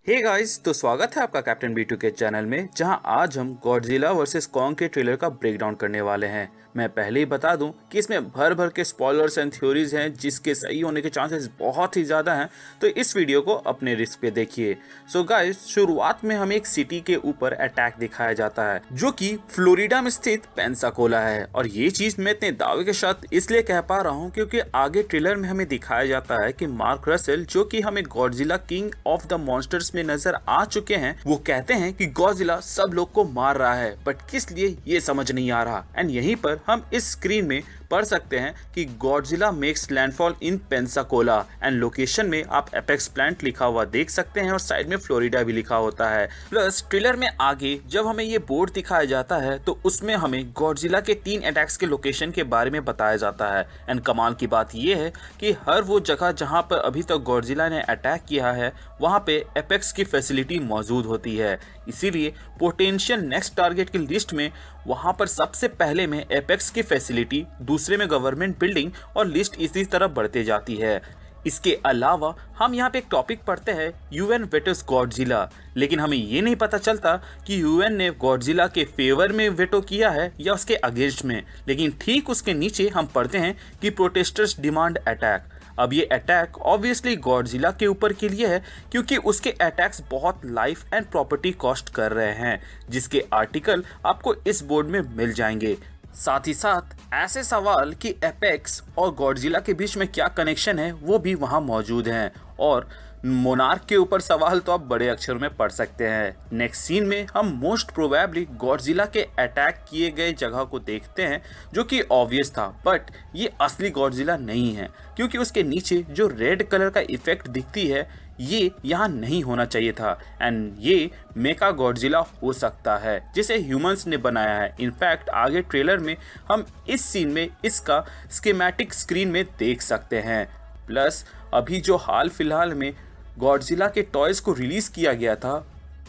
Hey guys, तो स्वागत है आपका कैप्टन B2 के चैनल में, जहां आज हम गॉडजिला वर्सेस कॉन्ग के ट्रेलर का ब्रेकडाउन करने वाले हैं। मैं पहले ही बता दूं कि इसमें भर भर के स्पॉयलर्स एंड थ्योरीज हैं, जिसके सही होने के चांसेस बहुत ही ज़्यादा हैं, तो इस वीडियो को अपने रिस्क पे देखिए। सो गाइस, शुरुआत में हमें एक सिटी के ऊपर अटैक दिखाया जाता है, जो कि फ्लोरिडा में स्थित पेंसाकोला है। और ये चीज़ मैं इतने दावे के साथ इसलिए कह पा रहा हूँ क्योंकि आगे ट्रेलर में हमें दिखाया जाता है कि मार्क रसेल, जो कि हमें Godzilla king of the monsters में नजर आ चुके हैं, वो कहते हैं कि गॉडजिला सब लोग को मार रहा है, बट किस लिए ये समझ नहीं आ रहा। एंड यहीं पर हम इस स्क्रीन में पढ़ सकते हैं कि Godzilla makes landfall in Pensacola, and location में आप एपेक्स प्लांट लिखा हुआ देख सकते हैं और साइड में फ्लोरिडा भी लिखा होता है। प्लस ट्रेलर में आगे जब हमें ये बोर्ड दिखाया जाता है तो उसमें हमें गॉडजिला के 3 अटैक्स के लोकेशन के बारे में बताया जाता है। एंड कमाल की बात ये है कि हर वो जगह जहां पर अभी तक गॉडजिला ने अटैक किया है वहां पे एपेक्स की फैसिलिटी मौजूद होती है, इसीलिए पोटेंशियल नेक्स्ट टारगेट की लिस्ट में वहां पर सबसे पहले में एपेक्स की फैसिलिटी, दूसरे में गवर्नमेंट बिल्डिंग, और लिस्ट इसी तरह बढ़ते जाती है। इसके अलावा हम यहाँ पे एक टॉपिक पढ़ते हैं यूएन वेटोस गॉडजिला, लेकिन हमें ये नहीं पता चलता कि यूएन ने गॉडजिला के फेवर में वेटो किया है या उसके अगेंस्ट में। लेकिन ठीक उसके नीचे हम पढ़ते हैं कि प्रोटेस्टर्स डिमांड अटैक। अब ये अटैक ऑब्वियसली गॉडजिला के ऊपर के लिए है, क्योंकि उसके अटैक्स बहुत लाइफ एंड प्रॉपर्टी कॉस्ट कर रहे हैं, जिसके आर्टिकल आपको इस बोर्ड में मिल जाएंगे। साथ ही साथ ऐसे सवाल कि एपेक्स और गॉडजिला के बीच में क्या कनेक्शन है वो भी वहाँ मौजूद हैं, और मोनार्क के ऊपर सवाल तो आप बड़े अक्षरों में पढ़ सकते हैं। नेक्स्ट सीन में हम मोस्ट प्रोबेबली गॉडजिला के अटैक किए गए जगह को देखते हैं, जो कि ऑब्वियस था, बट ये असली गॉडजिला नहीं है, क्योंकि उसके नीचे जो रेड कलर का इफेक्ट दिखती है ये यहाँ नहीं होना चाहिए था। एंड ये मेका गॉडजिला हो सकता है जिसे ह्यूमंस ने बनाया है। इनफैक्ट आगे ट्रेलर में हम इस सीन में इसका स्कीमेटिक स्क्रीन में देख सकते हैं। प्लस अभी जो हाल फिलहाल में गॉडजिला के टॉयज को रिलीज किया गया था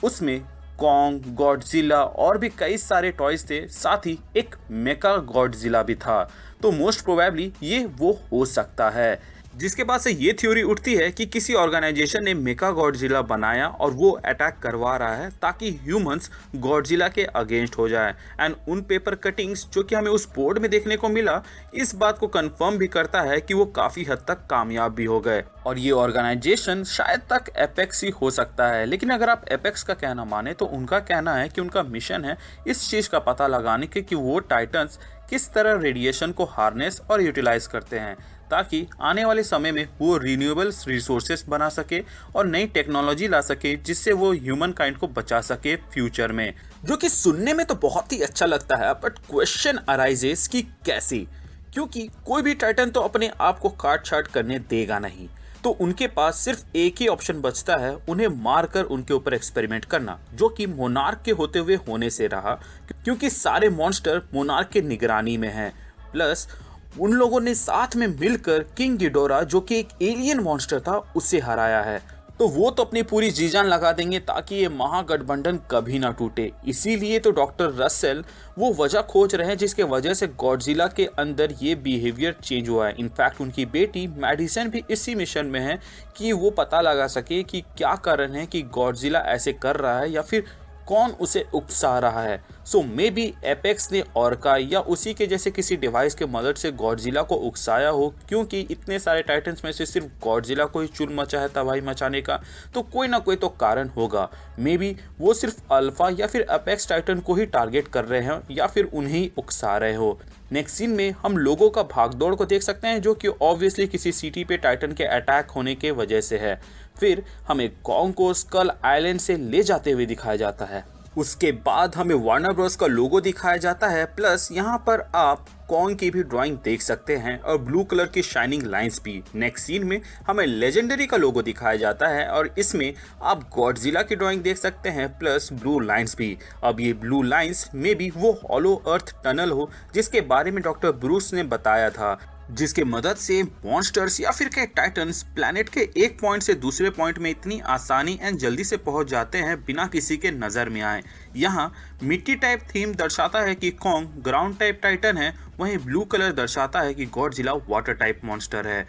उसमें कॉन्ग, गॉडजिला और भी कई सारे टॉयज थे, साथ ही एक मेका गॉडजिला भी था। तो मोस्ट प्रोबेबली ये वो हो सकता है, जिसके बाद से ये थ्योरी उठती है कि किसी ऑर्गेनाइजेशन ने मेका गॉडजिला बनाया और वो अटैक करवा रहा है ताकि ह्यूमंस गॉडजिला के अगेंस्ट हो जाए। एंड उन पेपर कटिंग्स जो कि हमें उस बोर्ड में देखने को मिला, इस बात को कंफर्म भी करता है कि वो काफ़ी हद तक कामयाब भी हो गए, और ये ऑर्गेनाइजेशन शायद तक एपेक्स ही हो सकता है। लेकिन अगर आप एपेक्स का कहना माने तो उनका कहना है कि उनका मिशन है इस चीज़ का पता लगाने के कि वो टाइटन्स किस तरह रेडिएशन को हार्नेस और यूटिलाइज करते हैं, ताकि आने वाले समय में वो रिन्यूएबल रिसोर्सेस बना सके और नई टेक्नोलॉजी ला सके, जिससे वो ह्यूमन काइंड को बचा सके फ्यूचर में। जो कि सुनने में तो बहुत ही अच्छा लगता है, बट क्वेश्चन अराइजेस कि कैसे, क्योंकि कोई भी टाइटन तो अपने आप को काट छाट करने देगा नहीं, तो उनके पास सिर्फ एक ही ऑप्शन बचता है, उन्हें मारकर उनके ऊपर एक्सपेरिमेंट करना, जो कि मोनार्क के होते हुए होने से रहा, क्योंकि सारे मॉन्स्टर मोनार्क के निगरानी में हैं। प्लस उन लोगों ने साथ में मिलकर किंग गिडोरा, जो कि एक एलियन मॉन्स्टर था, उसे हराया है। तो वो तो अपनी पूरी जी जान लगा देंगे ताकि ये महागठबंधन कभी ना टूटे। इसीलिए तो डॉक्टर रसेल वो वजह खोज रहे हैं जिसके वजह से गॉडजिला के अंदर ये बिहेवियर चेंज हुआ है। इनफैक्ट उनकी बेटी मेडिसन भी इसी मिशन में है कि वो पता लगा सके कि क्या कारण है कि गॉडजिला ऐसे कर रहा है, या फिर कौन उसे उकसा रहा है। सो मे बी एपेक्स ने ऑर्का या उसी के जैसे किसी डिवाइस के मदद से गॉडजिला को उकसाया हो, क्योंकि इतने सारे टाइटन्स में से सिर्फ गॉडजिला को ही चुन मचा है तबाही मचाने का, तो कोई ना कोई तो कारण होगा। मे बी वो सिर्फ अल्फा या फिर एपेक्स टाइटन को ही टारगेट कर रहे हैं या फिर उन्हें ही उकसा रहे हो। नेक्स्ट सीन में हम लोगों का भागदौड़ को देख सकते हैं, जो कि ऑब्वियसली किसी सिटी पे टाइटन के अटैक होने के वजह से है। फिर हमें कॉन्ग को स्कल आइलैंड से ले जाते हुए दिखाया जाता है। उसके बाद हमें वार्नर ब्रोस का लोगो दिखाया जाता है। प्लस यहाँ पर आप कॉन्ग की भी ड्राइंग देख सकते हैं और ब्लू कलर की शाइनिंग लाइंस भी। नेक्स्ट सीन में हमें लेजेंडरी का लोगो दिखाया जाता है और इसमें आप गॉडजिला की ड्राइंग देख सकते हैं, प्लस ब्लू लाइंस भी। अब ये ब्लू लाइंस में भी वो हॉलो अर्थ टनल हो जिसके बारे में डॉक्टर ब्रूस ने बताया था, जिसके मदद से मॉन्स्टर्स या फिर के टाइटन्स प्लैनेट के एक पॉइंट से दूसरे पॉइंट में इतनी आसानी एंड जल्दी से पहुंच जाते हैं बिना किसी के नज़र में आए। यहाँ मिट्टी टाइप थीम दर्शाता है कि कॉन्ग ग्राउंड टाइप टाइटन है, वहीं ब्लू कलर दर्शाता है कि गॉडजिला वाटर टाइप मॉन्स्टर है।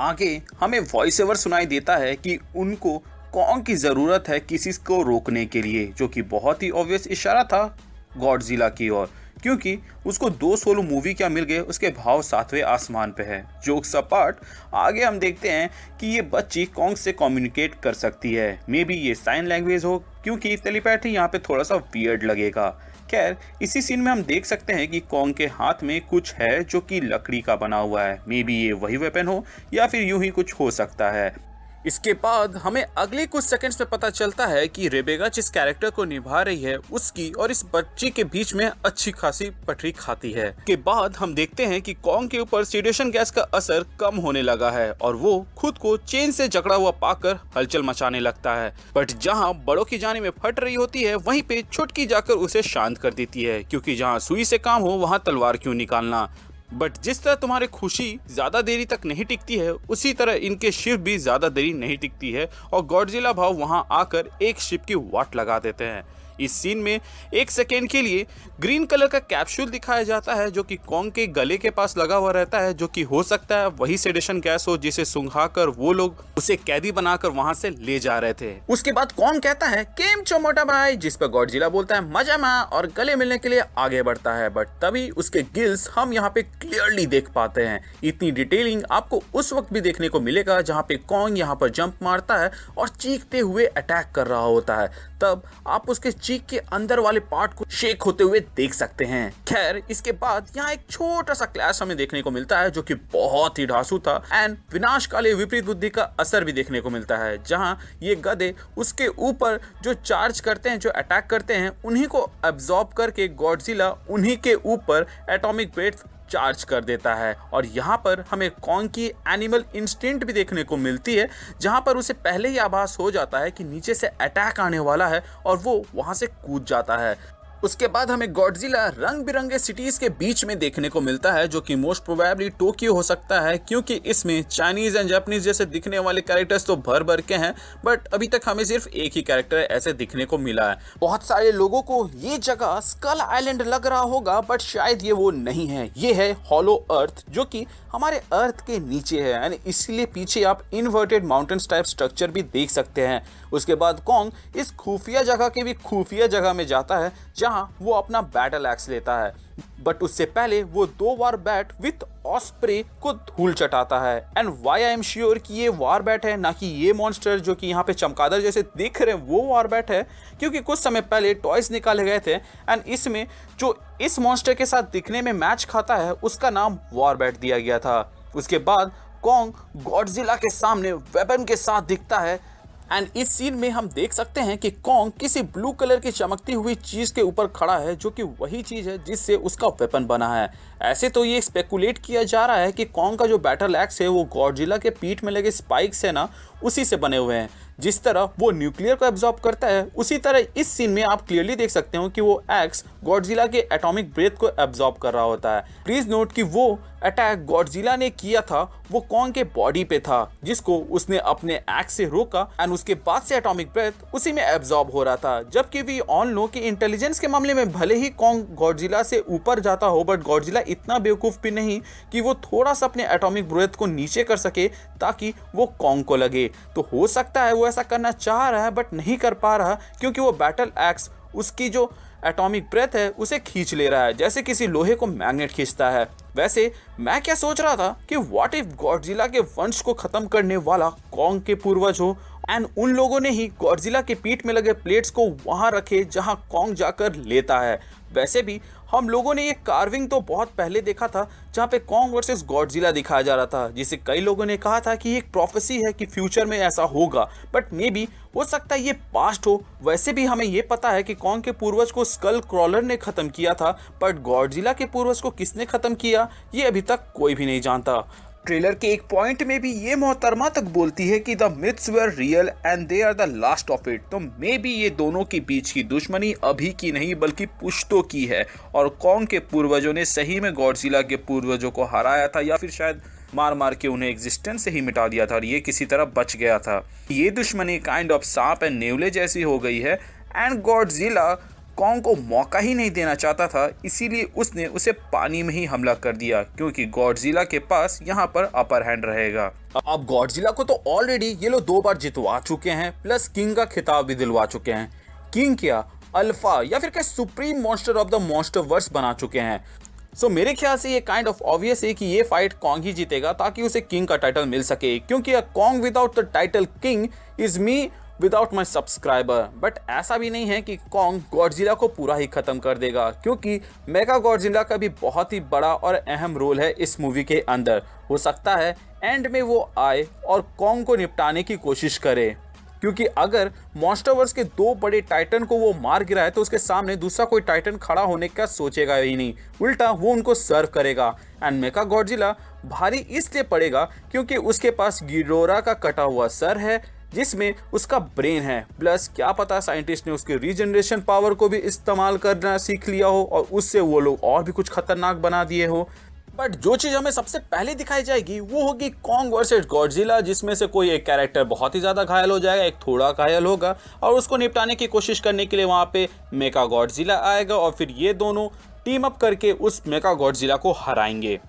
आगे हमें वॉइस ओवर सुनाई देता है कि उनको कॉन्ग की ज़रूरत है किसी को रोकने के लिए, जो कि बहुत ही ऑब्वियस इशारा था गॉडजिला की ओर, क्योंकि उसको 2 सोलो मूवी क्या मिल गए, उसके भाव 7वें आसमान पे है। जोक्स अपार्ट, आगे हम देखते हैं कि ये बच्ची कॉन्ग से कम्युनिकेट कर सकती है। मे बी ये साइन लैंग्वेज हो, क्योंकि टेलीपैथी यहाँ पे थोड़ा सा वियर्ड लगेगा। खैर, इसी सीन में हम देख सकते हैं कि कॉन्ग के हाथ में कुछ है जो कि लकड़ी का बना हुआ है। मे बी ये वही वेपन हो या फिर यूं ही कुछ हो सकता है। इसके बाद हमें अगले कुछ सेकंड्स में पता चलता है कि रेबेका जिस कैरेक्टर को निभा रही है उसकी और इस बच्ची के बीच में अच्छी खासी पटरी खाती है। के बाद हम देखते हैं कि कॉन्ग के ऊपर सेडेशन गैस का असर कम होने लगा है और वो खुद को चेन से जकड़ा हुआ पाकर हलचल मचाने लगता है। बट जहां बड़ों की जाने में फट रही होती है, वहीं पे छुटकी जाकर उसे शांत कर देती है, क्योंकि जहां सुई से काम हो वहां तलवार क्यों निकालना। बट जिस तरह तुम्हारी खुशी ज्यादा देरी तक नहीं टिकती है, उसी तरह इनके शिप भी ज्यादा देरी नहीं टिकती है और गॉडजिला भाव वहां आकर एक शिप की वाट लगा देते हैं। इस सीन में 1 सेकेंड के लिए ग्रीन कलर का कैप्सूल दिखाया जाता है जो कि कॉन्ग के गले के पास लगा हुआ रहता है, जो कि हो सकता है वही सेडेशन गैस हो जिसे सुंघाकर वो लोग उसे कैदी बनाकर वहां से ले जा रहे थे। उसके बाद कॉन्ग कहता है केम चो मोटा भाई, जिस पर गॉडजिला बोलता है मजा मा और गले मिलने के लिए आगे बढ़ता है। बट तभी उसके गिल्स हम यहाँ पे क्लियरली देख पाते हैं। इतनी डिटेलिंग आपको उस वक्त भी देखने को मिलेगा जहाँ पे कॉन्ग यहाँ पर जंप मारता है और चीखते हुए अटैक कर रहा होता है, तब आप उसके चीख के अंदर वाले पार्ट को शेक होते हुए देख सकते हैं। खैर, इसके बाद यहाँ एक छोटा सा क्लैश हमें देखने को मिलता है जो कि बहुत ही ढांसू था एंड विनाशकाली विपरीत बुद्धि का असर भी देखने को मिलता है, जहां ये गधे उसके ऊपर जो चार्ज करते हैं, जो अटैक करते हैं, उन्हीं को एब्जॉर्ब करके गॉडजिला उन्हीं के ऊपर एटॉमिक ब्रेथ चार्ज कर देता है। और यहाँ पर हमें कॉन्ग की एनिमल इंस्टिंक्ट भी देखने को मिलती है, जहाँ पर उसे पहले ही आभास हो जाता है कि नीचे से अटैक आने वाला है और वो वहाँ से कूद जाता है। उसके बाद हमें गॉडजिला रंग बिरंगे सिटीज के बीच में देखने को मिलता है, जो कि मोस्ट प्रोबेबली टोक्यो हो सकता है, क्योंकि इसमें चाइनीज एंड जापानीज जैसे दिखने वाले कैरेक्टर्स तो भर भर के हैं, बट अभी तक हमें सिर्फ एक ही कैरेक्टर ऐसे दिखने को मिला है। बहुत सारे लोगों को ये जगह स्कल आइलैंड लग रहा होगा, बट शायद ये वो नहीं है। ये है हॉलो अर्थ, जो कि हमारे अर्थ के नीचे है, यानी इसलिए पीछे आप इन्वर्टेड माउंटेन्स टाइप स्ट्रक्चर भी देख सकते हैं। उसके बाद कॉन्ग इस खुफिया जगह के भी खुफिया जगह में जाता है, जहां वो अपना बैटल एक्स लेता है, बट उससे पहले वो 2 वार बैट विथ ऑस्प्रे को धूल चटाता है। And why I am sure कि ये वार बैट है, ना कि ये मॉन्स्टर जो कि यहाँ पे चमगादड़ जैसे दिख रहे हैं वो वार बैट है, क्योंकि कुछ समय पहले टॉयज निकाले गए थे एंड इसमें जो इस मॉन्स्टर के साथ दिखने में मैच खाता है उसका नाम वार बैट दिया गया था। उसके बाद कॉन्ग गॉडजिला के सामने वेपन के साथ दिखता है एंड इस सीन में हम देख सकते हैं कि कॉन्ग किसी ब्लू कलर की चमकती हुई चीज के ऊपर खड़ा है, जो कि वही चीज है जिससे उसका वेपन बना है। ऐसे तो ये स्पेकुलेट किया जा रहा है कि कॉन्ग का जो बैटल एक्स है वो गॉडजिला के पीठ में लगे स्पाइक्स है ना, उसी से बने हुए हैं। जिस तरह वो न्यूक्लियर को एब्जॉर्ब करता है, उसी तरह इस सीन में आप क्लियरली देख सकते हो कि वो एक्स गॉडजिला के एटॉमिक ब्रेथ को एब्जॉर्ब कर रहा होता है। प्लीज नोट कि वो अटैक गॉडजिला ने किया था वो कॉन्ग के बॉडी पे था, जिसको उसने अपने एक्स से रोका एंड उसके बाद से एटॉमिक ब्रेथ उसी में एब्जॉर्ब हो रहा था। जबकि वी ऑल नो कि इंटेलिजेंस के मामले में भले ही कॉन्ग गॉडजिला से ऊपर जाता हो, बट गॉडजिला इतना बेवकूफ भी नहीं कि वो थोड़ा सा अपने एटॉमिक ब्रेथ को नीचे कर सके ताकि वो कॉन्ग को लगे। तो हो सकता है वो ऐसा करना चाह रहा है बट नहीं कर पा रहा, क्योंकि वो बैटल एक्स उसकी जो एटॉमिक ब्रेथ है उसे खींच ले रहा है, जैसे किसी लोहे को मैग्नेट खींचता है। वैसे मैं क्या सोच रहा था कि व्हाट इफ गॉडजिला के वंश को खत्म करने वाला कॉन्ग के पूर्वज हो एंड उन लोगों ने ही गॉडजिला के पीठ में लगे प्लेट्स को वहां रखे जहां कॉन्ग जाकर लेता है। वैसे भी हम लोगों ने ये कार्विंग तो बहुत पहले देखा था, जहाँ पे कॉन्ग वर्सेस गॉडजिला दिखाया जा रहा था, जिसे कई लोगों ने कहा था कि ये एक प्रोफेसी है कि फ्यूचर में ऐसा होगा, बट मे बी हो सकता है ये पास्ट हो। वैसे भी हमें ये पता है कि कॉन्ग के पूर्वज को स्कल क्रॉलर ने खत्म किया था, बट गॉडजिला के पूर्वज को किसने खत्म किया ये अभी तक कोई भी नहीं जानता। ट्रेलर के एक पॉइंट में भी ये मोहतरमा तक बोलती है कि the myths were real and they are the last of it. तो मे बी ये दोनों के बीच की दुश्मनी अभी की नहीं बल्कि पुश्तों की है, और कॉन्ग के पूर्वजों ने सही में गॉडजिला के पूर्वजों को हराया था, या फिर शायद मार मार के उन्हें एग्जिस्टेंस से ही मिटा दिया था और ये किसी तरह बच गया था। ये दुश्मनी काइंड ऑफ सांप एंड नेवले जैसी हो गई है एंड गॉडजिला कॉन्ग को मौका ही नहीं देना चाहता था, इसीलिए उसने उसे पानी में ही हमला कर दिया क्योंकि गॉडजिला के पास यहाँ पर अपर हैंड रहेगा। अब गॉडजिला को तो ऑलरेडी ये लोग 2 बार जितवा चुके हैं, प्लस किंग का खिताब भी दिलवा चुके हैं। किंग क्या, अल्फा या फिर क्या supreme monster of the MonsterVerse बना चुके हैं। सो मेरे ख्याल से ये काइंड ऑफ ऑब्वियस है कि ये फाइट कॉन्ग ही जीतेगा ताकि उसे किंग का टाइटल मिल सके, क्योंकि a Kong without the title king is me without my subscriber. But ऐसा भी नहीं है कि कॉन्ग गॉडजिला को पूरा ही खत्म कर देगा, क्योंकि मेगा गॉडजिला का भी बहुत ही बड़ा और अहम रोल है इस मूवी के अंदर। हो सकता है एंड में वो आए और कॉन्ग को निपटाने की कोशिश करे, क्योंकि अगर मॉन्स्टरवर्स के 2 बड़े टाइटन को वो मार गिराए तो उसके सामने दूसरा कोई टाइटन खड़ा होने का सोचेगा ही नहीं, उल्टा वो उनको सर्व करेगा। एंड मेगा गॉडजिला भारी इसलिए पड़ेगा क्योंकि उसके पास गिडोरा का कटा हुआ सर है जिसमें उसका ब्रेन है, प्लस क्या पता साइंटिस्ट ने उसके रीजनरेशन पावर को भी इस्तेमाल करना सीख लिया हो और उससे वो लोग और भी कुछ खतरनाक बना दिए हो। बट जो चीज़ हमें सबसे पहले दिखाई जाएगी वो होगी कॉन्ग वर्सेस गॉडजिला, जिसमें से कोई एक कैरेक्टर बहुत ही ज़्यादा घायल हो जाएगा, एक थोड़ा घायल होगा और उसको निपटाने की कोशिश करने के लिए वहाँ पे मेगा गॉडजिला आएगा और फिर ये दोनों टीम अप करके उस मेगा गॉडजिला को हराएंगे।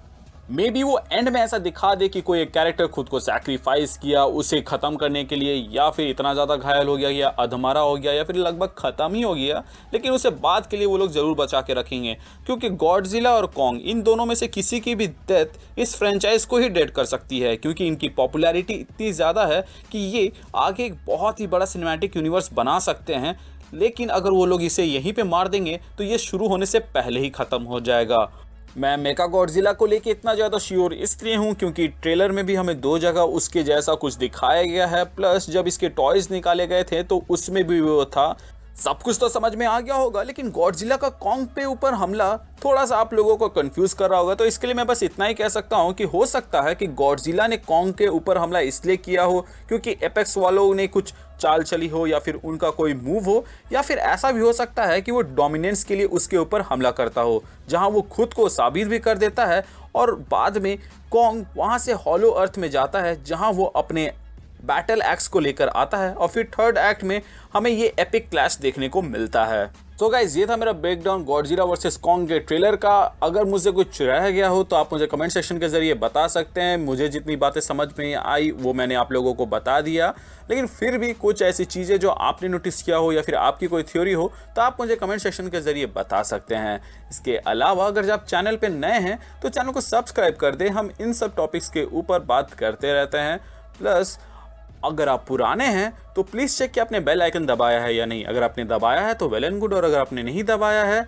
मे बी वो एंड में ऐसा दिखा दे कि कोई एक कैरेक्टर खुद को सैक्रिफाइस किया उसे ख़त्म करने के लिए, या फिर इतना ज़्यादा घायल हो गया या अधमरा हो गया या फिर लगभग ख़त्म ही हो गया, लेकिन उसे बाद के लिए वो लोग ज़रूर बचा के रखेंगे, क्योंकि गॉडजिला और कॉन्ग इन दोनों में से किसी की भी डेथ इस फ्रेंचाइज को ही डेड कर सकती है, क्योंकि इनकी पॉपुलैरिटी इतनी ज़्यादा है कि ये आगे एक बहुत ही बड़ा सिनेमैटिक यूनिवर्स बना सकते हैं। लेकिन अगर वो लोग इसे यहीं पे मार देंगे तो ये शुरू होने से पहले ही ख़त्म हो जाएगा। मैं मेगा गॉडजिला को लेके इतना ज़्यादा श्योर इसलिए हूँ क्योंकि ट्रेलर में भी हमें 2 जगह उसके जैसा कुछ दिखाया गया है, प्लस जब इसके टॉयज़ निकाले गए थे तो उसमें भी वो था। सब कुछ तो समझ में आ गया होगा, लेकिन गॉडजिला का कॉन्ग पे ऊपर हमला थोड़ा सा आप लोगों को कंफ्यूज कर रहा होगा, तो इसके लिए मैं बस इतना ही कह सकता हूँ कि हो सकता है कि गॉडजिला ने कॉन्ग के ऊपर हमला इसलिए किया हो क्योंकि एपेक्स वालों ने कुछ चाल चली हो या फिर उनका कोई मूव हो, या फिर ऐसा भी हो सकता है कि वो डोमिनेंस के लिए उसके ऊपर हमला करता हो, जहां वो खुद को साबित भी कर देता है और बाद में कॉन्ग वहां से हॉलो अर्थ में जाता है जहां वो अपने बैटल एक्स को लेकर आता है और फिर थर्ड एक्ट में हमें ये एपिक क्लैश देखने को मिलता है। तो गाइज ये था मेरा ब्रेकडाउन गॉडजिला वर्सेस कॉन्ग के ट्रेलर का। अगर मुझसे कुछ रह गया हो तो आप मुझे कमेंट सेक्शन के जरिए बता सकते हैं। मुझे जितनी बातें समझ में आई वो मैंने आप लोगों को बता दिया, लेकिन फिर भी कुछ ऐसी चीज़ें जो आपने नोटिस किया हो या फिर आपकी कोई थ्योरी हो तो आप मुझे कमेंट सेक्शन के जरिए बता सकते हैं। इसके अलावा अगर आप चैनल पर नए हैं तो चैनल को सब्सक्राइब कर दें, हम इन सब टॉपिक्स के ऊपर बात करते रहते हैं। प्लस अगर आप पुराने हैं तो प्लीज़ चेक कि आपने बेल आइकन दबाया है या नहीं। अगर आपने दबाया है तो वेल एंड गुड, और अगर आपने नहीं दबाया है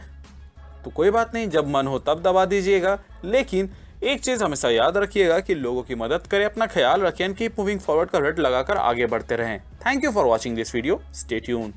तो कोई बात नहीं, जब मन हो तब दबा दीजिएगा। लेकिन एक चीज़ हमेशा याद रखिएगा कि लोगों की मदद करें, अपना ख्याल रखें एंड कीप मूविंग फॉरवर्ड का रट लगाकर आगे बढ़ते रहें। Thank you for watching this video, stay tuned.